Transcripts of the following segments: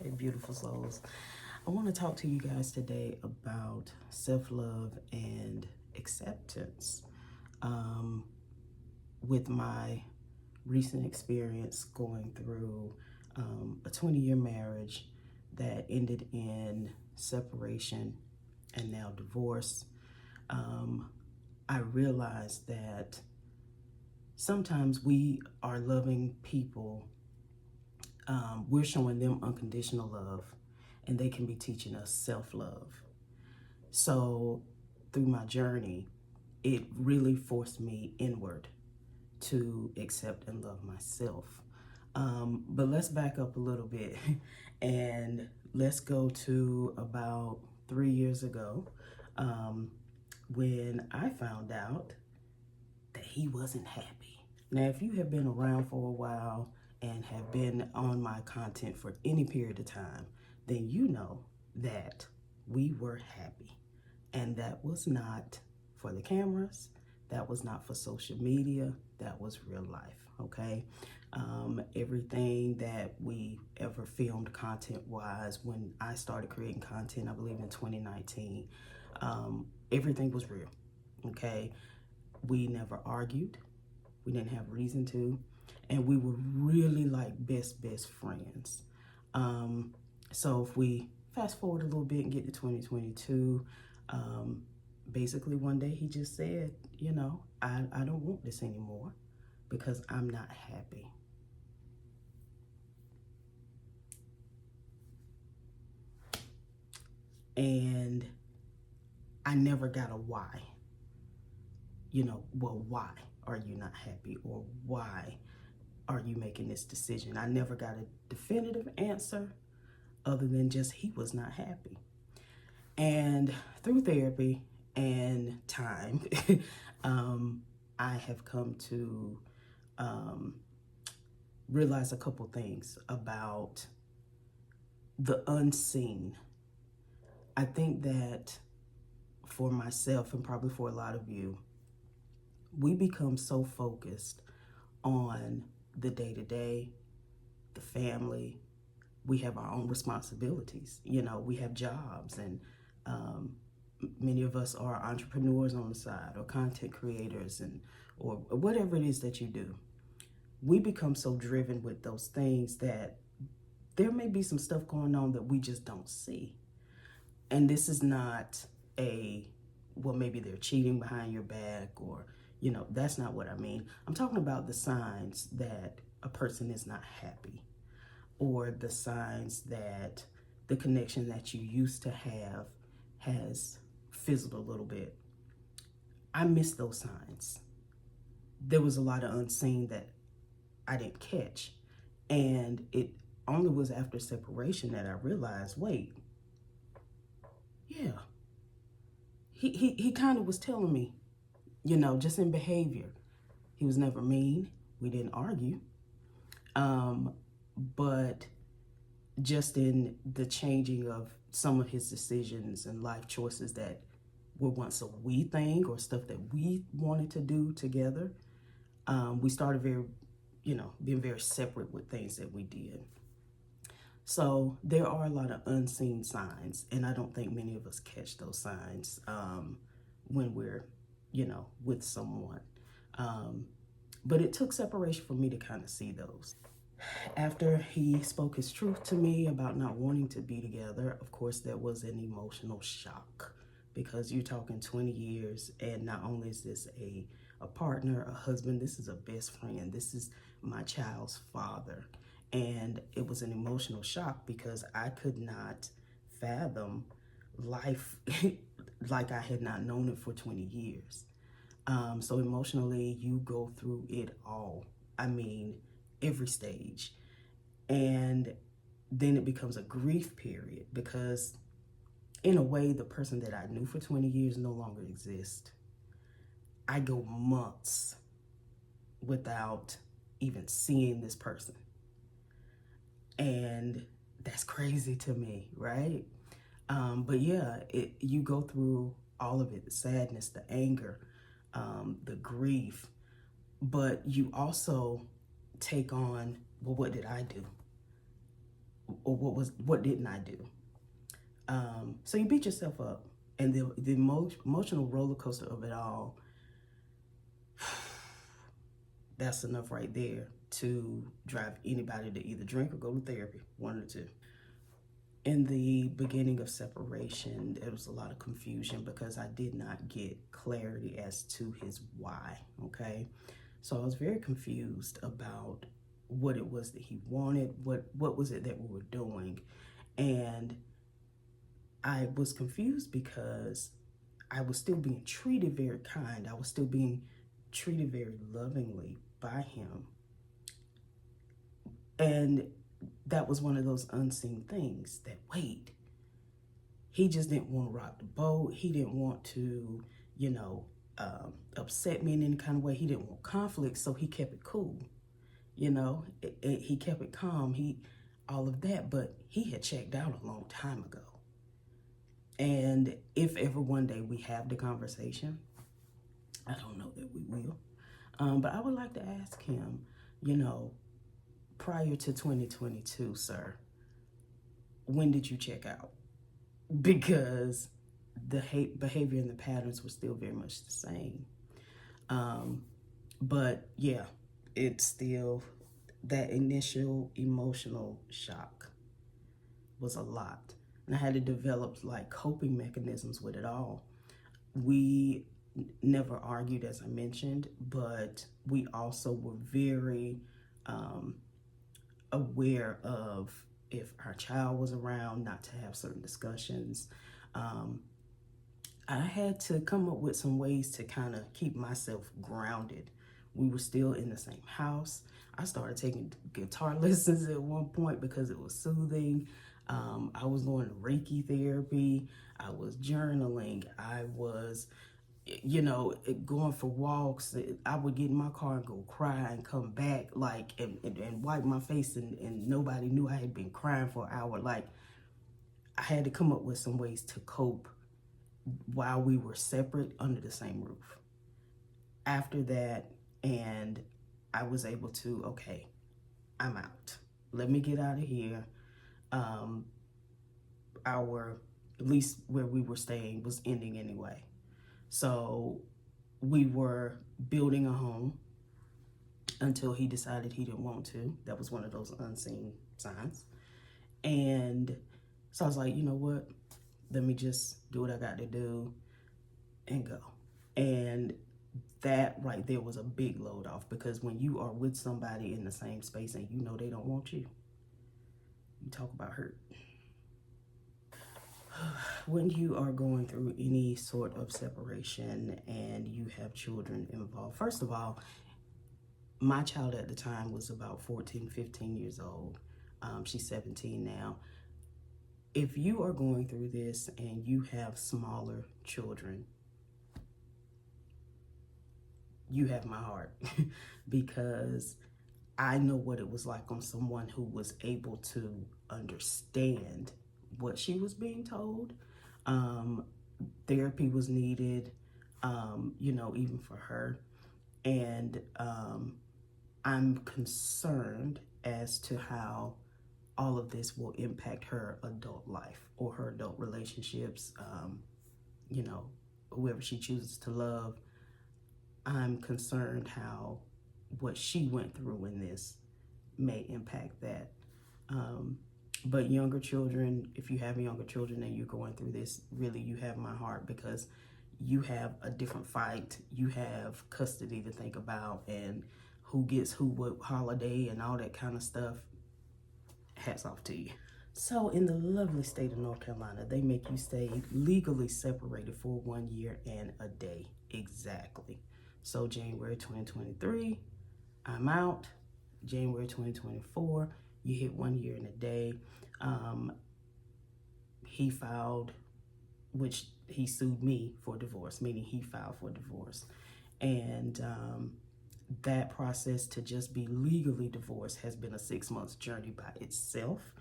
Hey, beautiful souls. I want to talk to you guys today about self-love and acceptance. Um, with my recent experience going through a 20-year marriage that ended in separation and now divorce, I realized that sometimes we are loving people, we're showing them unconditional love, and they can be teaching us self-love. So through my journey, it really forced me inward to accept and love myself. But let's back up a little bit and let's go to about 3 years ago, when I found out that he wasn't happy. Now, if you have been around for a while and have been on my content for any period of time, then you know that we were happy. And that was not for the cameras, that was not for social media, that was real life, okay? Everything that we ever filmed content-wise, when I started creating content, I believe in 2019, everything was real, okay? We never argued, we didn't have reason to, and we were really like best friends. So if we fast forward a little bit and get to 2022, basically one day he just said, I don't want this anymore because I'm not happy. And I never got a why. Well, why are you not happy, or why are you making this decision? I never got a definitive answer other than just he was not happy. And through therapy and time, I have come to realize a couple things about the unseen. I think that for myself, and probably for a lot of you, we become so focused on the day-to-day, the family. We have our own responsibilities. We have jobs, and many of us are entrepreneurs on the side, or content creators, or whatever it is that you do. We become so driven with those things that there may be some stuff going on that we just don't see. And this is not maybe they're cheating behind your back, or, that's not what I mean. I'm talking about the signs that a person is not happy, or the signs that the connection that you used to have has fizzled a little bit. I miss those signs. There was a lot of unseen that I didn't catch. And it only was after separation that I realized, wait, yeah, he kind of was telling me, just in behavior. He was never mean. We didn't argue. But just in the changing of some of his decisions and life choices that were once a we thing, or stuff that we wanted to do together, we started being very separate with things that we did. So there are a lot of unseen signs, and I don't think many of us catch those signs when we're, with someone. But it took separation for me to kind of see those. After he spoke his truth to me about not wanting to be together, of course, there was an emotional shock, because you're talking 20 years, and not only is this a partner, a husband, this is a best friend, this is my child's father. And it was an emotional shock because I could not fathom life like I had not known it for 20 years. So emotionally, you go through it all. I mean, every stage. And then it becomes a grief period, because in a way, the person that I knew for 20 years no longer exists. I go months without even seeing this person. And that's crazy to me, right? But yeah, you go through all of it, the sadness, the anger, the grief, but you also take on, well, what did I do? or what didn't I do? So you beat yourself up, and the emotional roller coaster of it all. That's enough right there to drive anybody to either drink or go to therapy, one or two. In the beginning of separation, there was a lot of confusion because I did not get clarity as to his why. Okay, so I was very confused about what it was that he wanted, what was it that we were doing, and I was confused because I was still being treated very kind. I was still being treated very lovingly by him. And that was one of those unseen things that, wait, he just didn't want to rock the boat. He didn't want to, you know, upset me in any kind of way. He didn't want conflict, so he kept it cool. You know, he kept it calm. All of that, but he had checked out a long time ago. And if ever one day we have the conversation, I don't know that we will, but I would like to ask him, you know, prior to 2022, sir, when did you check out? Because the behavior and the patterns were still very much the same. But yeah, it's still that initial emotional shock was a lot. And I had to develop like coping mechanisms with it all. We never argued, as I mentioned, but we also were very aware of if our child was around, not to have certain discussions. I had to come up with some ways to kind of keep myself grounded. We were still in the same house. I started taking guitar lessons at one point because it was soothing. I was going to Reiki therapy. I was journaling. I was, you know, going for walks. I would get in my car and go cry and come back, like, and wipe my face, and nobody knew I had been crying for an hour. Like, I had to come up with some ways to cope while we were separate under the same roof. After that, and I was able to, okay, I'm out. Let me get out of here. Our, at least where we were staying, was ending anyway. So we were building a home until he decided he didn't want to. That was one of those unseen signs. And so I was like, you know what? Let me just do what I got to do and go. And that right there was a big load off, because when you are with somebody in the same space and you know they don't want you, you talk about hurt. When you are going through any sort of separation and you have children involved, first of all, my child at the time was about 14, 15 years old. She's 17 now. If you are going through this and you have smaller children, you have my heart because I know what it was like on someone who was able to understand what she was being told. Therapy was needed, you know, even for her. And I'm concerned as to how all of this will impact her adult life or her adult relationships, you know, whoever she chooses to love. I'm concerned how what she went through in this may impact that. But younger children, if you have younger children and you're going through this, really you have my heart, because you have a different fight. You have custody to think about, and who gets who what holiday and all that kind of stuff. Hats off to you. So in the lovely state of North Carolina, they make you stay legally separated for 1 year and a day. Exactly. So January 2023, I'm out. January 2024, you hit 1 year and a day. He filed, which he sued me for divorce, meaning he filed for divorce. And that process to just be legally divorced has been a 6 months journey by itself.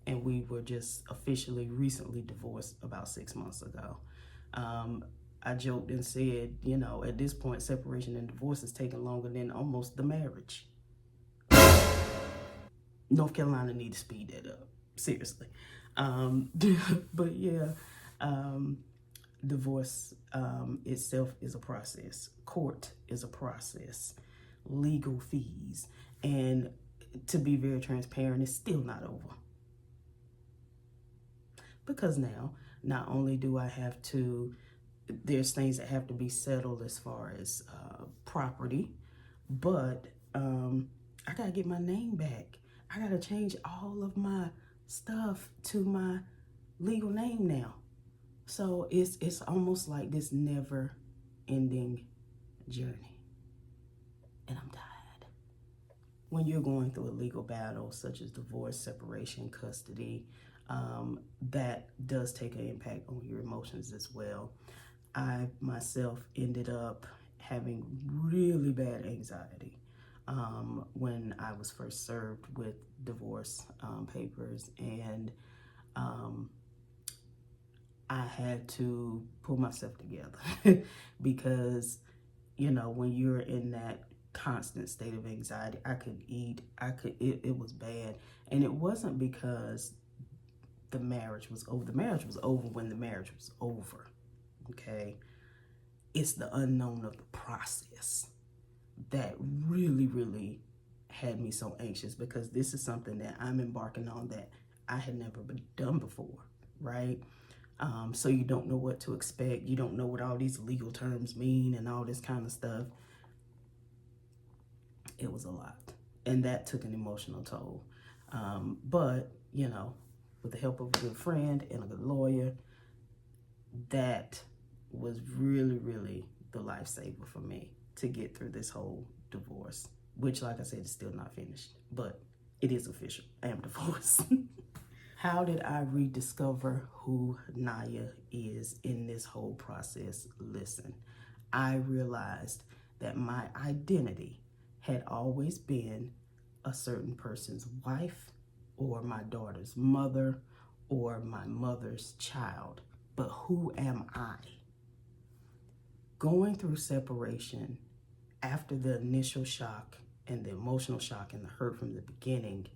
And we were just officially recently divorced about 6 months ago. I joked and said, you know, at this point, separation and divorce is taking longer than almost the marriage. North Carolina needs to speed that up. seriously. But yeah, um, divorce itself is a process. Court is a process. Legal fees. And to be very transparent, it's still not over. Because now, not only do I have to, there's things that have to be settled as far as property, but I gotta get my name back. I gotta change all of my stuff to my legal name now. So it's almost like this never ending journey. And I'm tired. When you're going through a legal battle such as divorce, separation, custody, that does take an impact on your emotions as well. I myself ended up having really bad anxiety when I was first served with divorce papers, and um, I had to pull myself together because, you know, when you're in that constant state of anxiety, I could eat, it was bad. And it wasn't because the marriage was over. The marriage was over when the marriage was over, okay? It's the unknown of the process that really, really had me so anxious, because this is something that I'm embarking on that I had never been done before, right? So you don't know what to expect. You don't know what all these legal terms mean and all this kind of stuff. It was a lot. And that took an emotional toll. But, you know, with the help of a good friend and a good lawyer, that was really, really the lifesaver for me to get through this whole divorce, which, like I said, is still not finished, but it is official. I am divorced. How did I rediscover who Naya is in this whole process? Listen, I realized that my identity had always been a certain person's wife, or my daughter's mother, or my mother's child. But who am I? Going through separation after the initial shock and the emotional shock and the hurt from the beginning,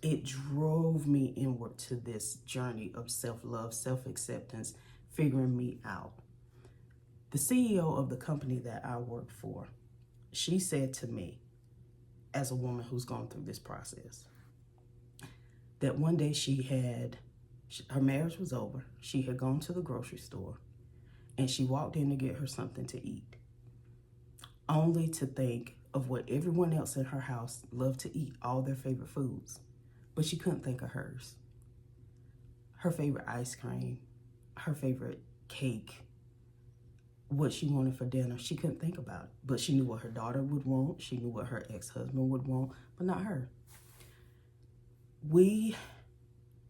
it drove me inward to this journey of self-love, self-acceptance, figuring me out. The CEO of the company that I work for, she said to me, as a woman who's gone through this process, that one day her marriage was over. She had gone to the grocery store and she walked in to get her something to eat, only to think of what everyone else in her house loved to eat, all their favorite foods. But she couldn't think of hers. Her favorite ice cream, her favorite cake, what she wanted for dinner, she couldn't think about it. But she knew what her daughter would want. She knew what her ex-husband would want, but not her. We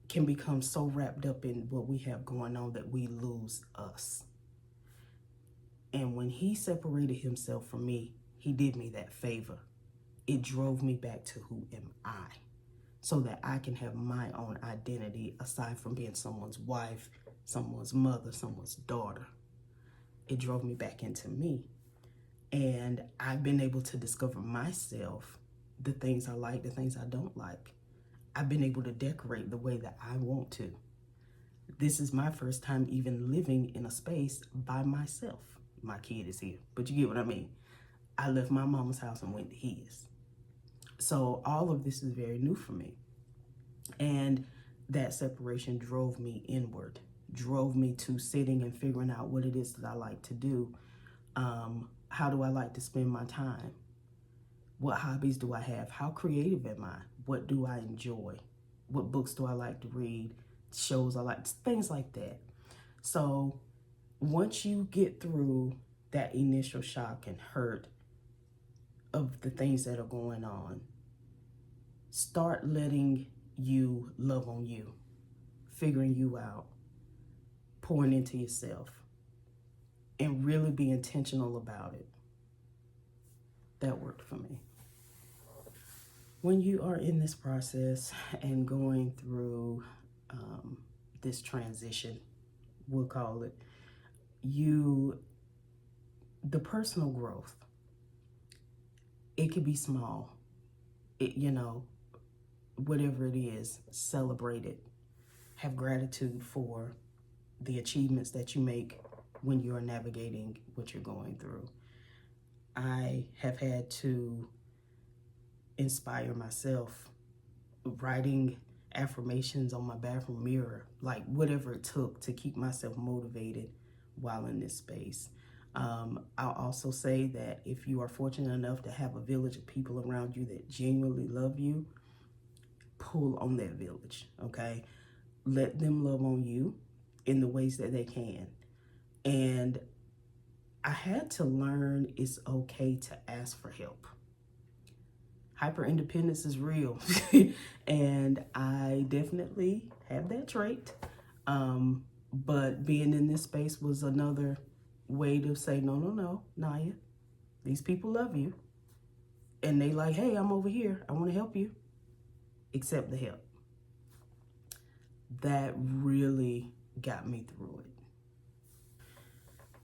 can become so wrapped up in what we have going on that we lose us. And when he separated himself from me, he did me that favor. It drove me back to who am I, so that I can have my own identity aside from being someone's wife, someone's mother, someone's daughter. It drove me back into me. And I've been able to discover myself, the things I like, the things I don't like. I've been able to decorate the way that I want to. This is my first time even living in a space by myself. My kid is here, but you get what I mean. I left my mama's house and went to his. So all of this is very new for me. And that separation drove me inward, drove me to sitting and figuring out what it is that I like to do. How do I like to spend my time? What hobbies do I have? How creative am I? What do I enjoy? What books do I like to read? Shows I like, things like that. So once you get through that initial shock and hurt of the things that are going on, start letting you love on you, figuring you out, pouring into yourself, and really be intentional about it. That worked for me. When you are in this process and going through this transition, we'll call it, the personal growth, it could be small. You know, whatever it is, celebrate it. Have gratitude for the achievements that you make when you're navigating what you're going through. I have had to inspire myself writing affirmations on my bathroom mirror, like whatever it took to keep myself motivated while in this space. I'll also say that if you are fortunate enough to have a village of people around you that genuinely love you, pull on that village, okay? Let them love on you in the ways that they can. And I had to learn it's okay to ask for help. Hyper independence is real, and I definitely have that trait. But being in this space was another way to say, no, no, no, Naya, these people love you. And they like, hey, I'm over here. I want to help you. Accept the help. That really got me through it.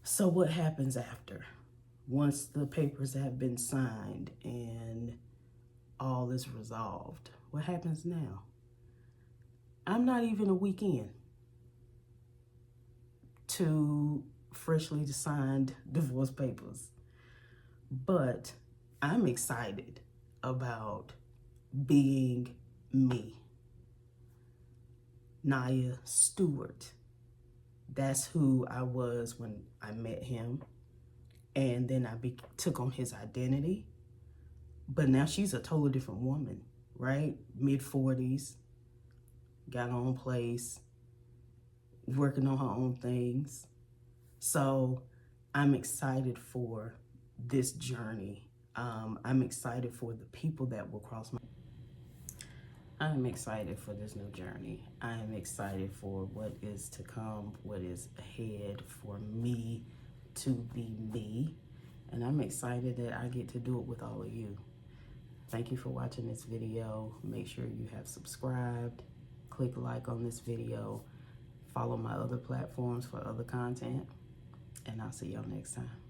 So what happens after? Once the papers have been signed and all is resolved, what happens now? I'm not even a week in to freshly signed divorce papers, but I'm excited about being me. Naya Stewart. That's who I was when I met him. And then I took on his identity. But now she's a totally different woman, right? Mid-40s, got her own place, working on her own things. So I'm excited for this journey. I'm excited for the people that will cross my. I'm excited for this new journey. I am excited for what is to come, what is ahead for me to be me. And I'm excited that I get to do it with all of you. Thank you for watching this video. Make sure you have subscribed, click like on this video, follow my other platforms for other content, and I'll see y'all next time.